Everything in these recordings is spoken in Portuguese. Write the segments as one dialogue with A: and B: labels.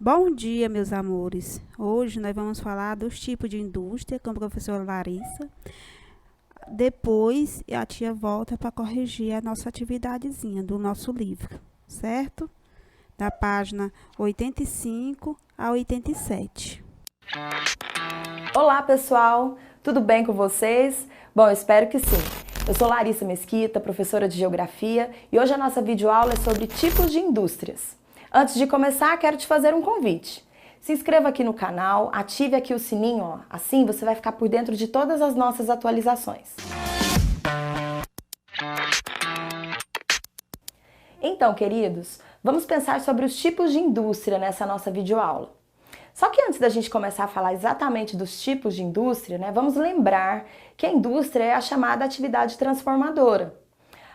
A: Bom dia, meus amores. Hoje nós vamos falar dos tipos de indústria com a professora Larissa. Depois a tia volta para corrigir a nossa atividadezinha do nosso livro, certo? Da página 85 a 87.
B: Olá, pessoal! Tudo bem com vocês? Bom, eu espero que sim. Eu sou Larissa Mesquita, professora de Geografia, e hoje a nossa videoaula é sobre tipos de indústrias. Antes de começar, quero te fazer um convite. Se inscreva aqui no canal, ative aqui o sininho, ó. Assim você vai ficar por dentro de todas as nossas atualizações. Então, queridos, vamos pensar sobre os tipos de indústria nessa nossa videoaula. Só que antes da gente começar a falar exatamente dos tipos de indústria, vamos lembrar que a indústria é a chamada atividade transformadora.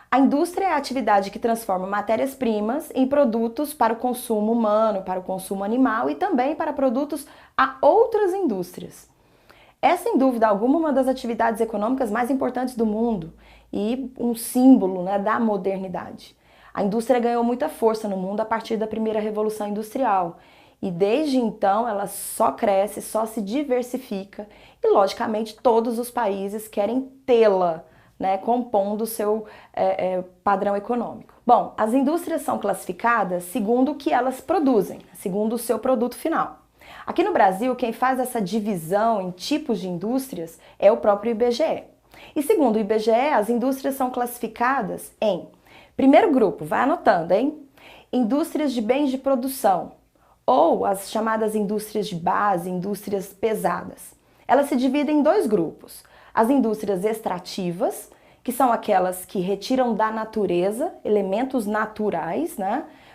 B: A indústria é a atividade que transforma matérias-primas em produtos para o consumo humano, para o consumo animal e também para produtos a outras indústrias. É, sem dúvida alguma, uma das atividades econômicas mais importantes do mundo e um símbolo, da modernidade. A indústria ganhou muita força no mundo a partir da primeira Revolução Industrial e desde então ela só cresce, só se diversifica e, logicamente, todos os países querem tê-la, compondo o seu padrão econômico. Bom, as indústrias são classificadas segundo o que elas produzem, segundo o seu produto final. Aqui no Brasil, quem faz essa divisão em tipos de indústrias é o próprio IBGE. E segundo o IBGE, as indústrias são classificadas em primeiro grupo, vai anotando, hein? Indústrias de bens de produção, ou as chamadas indústrias de base, indústrias pesadas. Elas se dividem em dois grupos. As indústrias extrativas, que são aquelas que retiram da natureza elementos naturais,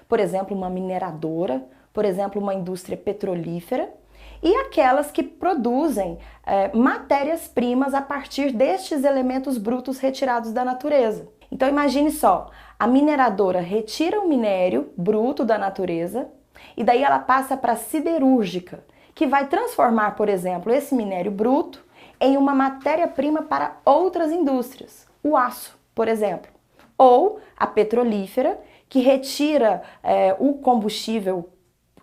B: por exemplo, uma mineradora, por exemplo, uma indústria petrolífera, e aquelas que produzem matérias-primas a partir destes elementos brutos retirados da natureza. Então imagine só, a mineradora retira o minério bruto da natureza e daí ela passa para a siderúrgica, que vai transformar, por exemplo, esse minério bruto em uma matéria-prima para outras indústrias, o aço, por exemplo, ou a petrolífera, que retira o combustível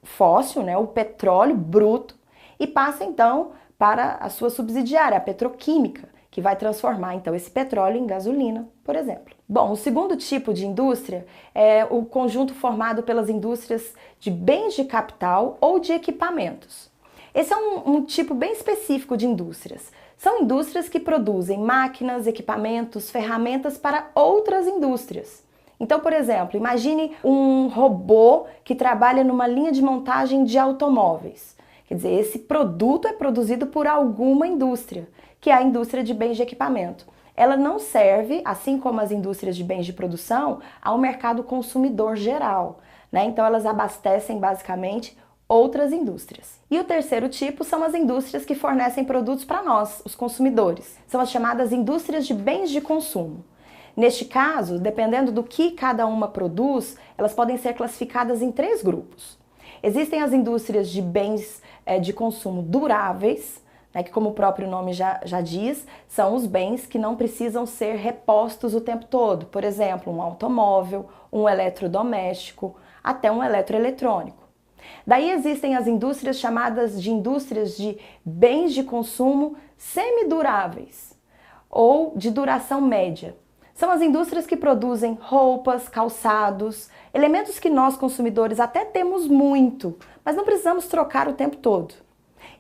B: fóssil, o petróleo bruto, e passa então para a sua subsidiária, a petroquímica, que vai transformar então esse petróleo em gasolina, por exemplo. Bom, o segundo tipo de indústria é o conjunto formado pelas indústrias de bens de capital ou de equipamentos. Esse é um tipo bem específico de indústrias. São indústrias que produzem máquinas, equipamentos, ferramentas para outras indústrias. Então, por exemplo, imagine um robô que trabalha numa linha de montagem de automóveis. Quer dizer, esse produto é produzido por alguma indústria, que é a indústria de bens de equipamento. Ela não serve, assim como as indústrias de bens de produção, ao mercado consumidor geral, Então, elas abastecem basicamente outras indústrias. E o terceiro tipo são as indústrias que fornecem produtos para nós, os consumidores. São as chamadas indústrias de bens de consumo. Neste caso, dependendo do que cada uma produz, elas podem ser classificadas em três grupos. Existem as indústrias de bens de consumo duráveis, que como o próprio nome já diz, são os bens que não precisam ser repostos o tempo todo. Por exemplo, um automóvel, um eletrodoméstico, até um eletroeletrônico. Daí existem as indústrias chamadas de indústrias de bens de consumo semiduráveis ou de duração média. São as indústrias que produzem roupas, calçados, elementos que nós consumidores até temos muito, mas não precisamos trocar o tempo todo.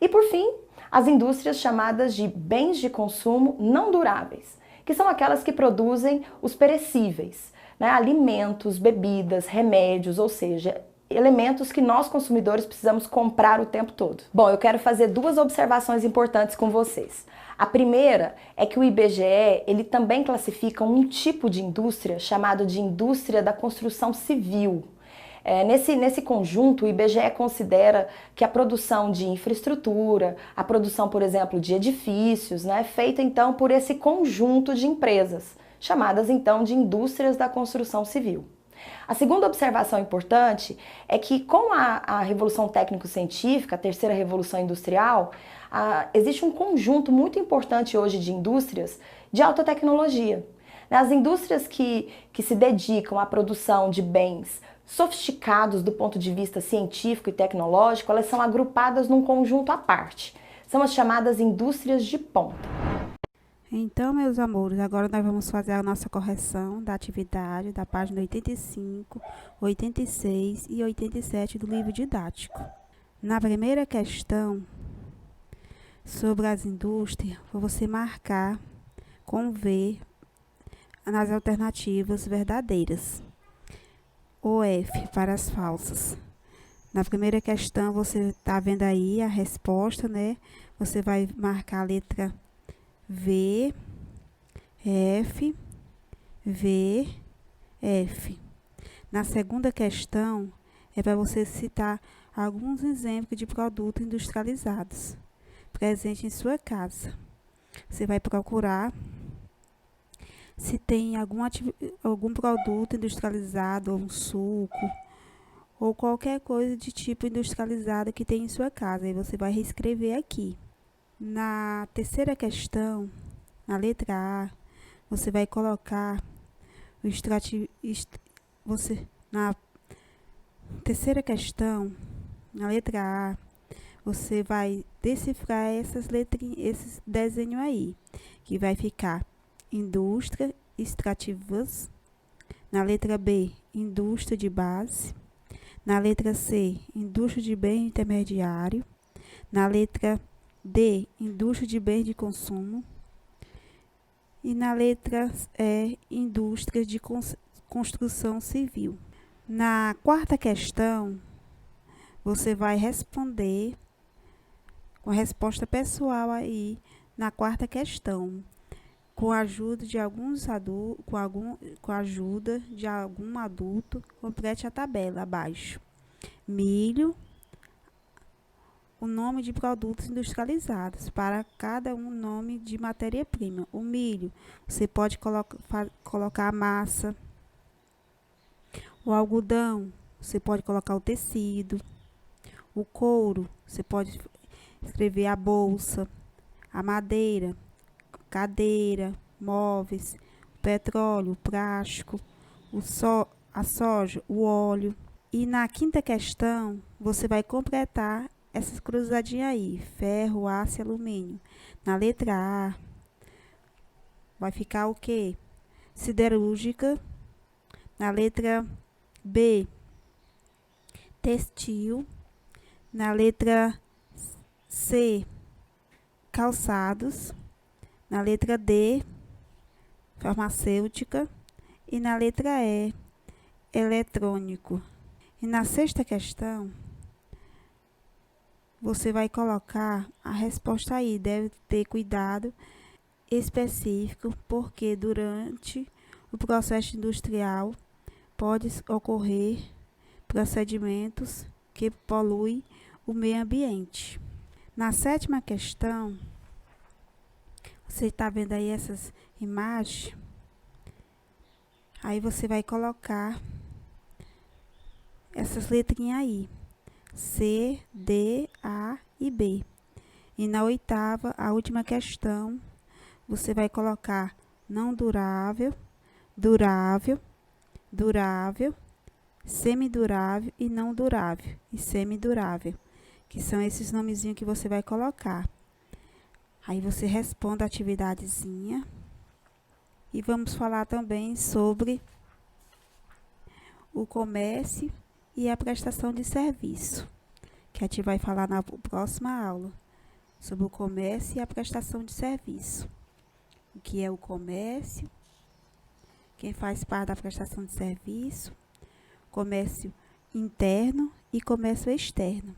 B: E por fim, as indústrias chamadas de bens de consumo não duráveis, que são aquelas que produzem os perecíveis, alimentos, bebidas, remédios, ou seja, elementos que nós consumidores precisamos comprar o tempo todo. Bom, eu quero fazer duas observações importantes com vocês. A primeira é que o IBGE, ele também classifica um tipo de indústria chamado de indústria da construção civil. Nesse conjunto, o IBGE considera que a produção de infraestrutura, a produção, por exemplo, de edifícios, é feita então por esse conjunto de empresas, chamadas então de indústrias da construção civil. A segunda observação importante é que com a Revolução Técnico-Científica, a terceira Revolução Industrial, existe um conjunto muito importante hoje de indústrias de alta tecnologia. As indústrias que se dedicam à produção de bens sofisticados do ponto de vista científico e tecnológico, elas são agrupadas num conjunto à parte. São as chamadas indústrias de ponta.
A: Então, meus amores, agora nós vamos fazer a nossa correção da atividade da página 85, 86 e 87 do livro didático. Na primeira questão, sobre as indústrias, você marcar com V nas alternativas verdadeiras, ou F para as falsas. Na primeira questão, você está vendo aí a resposta, né? Você vai marcar a letra V, F, V, F. Na segunda questão, é para você citar alguns exemplos de produtos industrializados presentes em sua casa. Você vai procurar se tem algum produto industrializado, ou um suco, ou qualquer coisa de tipo industrializado que tem em sua casa. Aí você vai reescrever aqui. Na terceira questão, na letra A, você vai colocar o na terceira questão, na letra A, você vai decifrar essas letrinhas, esses desenhos aí, que vai ficar indústria extrativas. Na letra B, indústria de base. Na letra C, indústria de bem intermediário. Na letra D, indústria de bens de consumo. E na letra E, indústria de construção civil. Na quarta questão, você vai responder com a resposta pessoal aí na quarta questão, com a ajuda de alguns adultos, com a ajuda de algum adulto. Complete a tabela abaixo. Milho, o nome de produtos industrializados, para cada um nome de matéria-prima. O milho, você pode colocar a massa. O algodão, você pode colocar o tecido. O couro, você pode escrever a bolsa. A madeira, cadeira, móveis. O petróleo, o plástico. A soja, o óleo. E na quinta questão, você vai completar essas cruzadinhas aí, ferro, aço e alumínio. Na letra A, vai ficar o quê? Siderúrgica. Na letra B, textil. Na letra C, calçados. Na letra D, farmacêutica. E na letra E, eletrônico. E na sexta questão, você vai colocar a resposta aí. Deve ter cuidado específico, porque durante o processo industrial pode ocorrer procedimentos que poluem o meio ambiente. Na sétima questão, você está vendo aí essas imagens? Aí você vai colocar essas letrinhas aí. C, D, A e B. E na oitava, a última questão, você vai colocar não durável, durável, durável, semidurável e não durável. E semidurável, que são esses nomezinhos que você vai colocar. Aí você responde a atividadezinha. E vamos falar também sobre o comércio e a prestação de serviço, que a gente vai falar na próxima aula, sobre o comércio e a prestação de serviço. O que é o comércio, quem faz parte da prestação de serviço, comércio interno e comércio externo.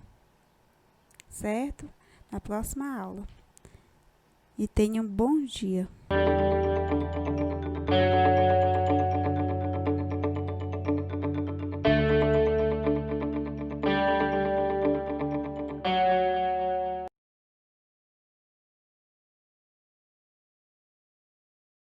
A: Certo? Na próxima aula. E tenha um bom dia.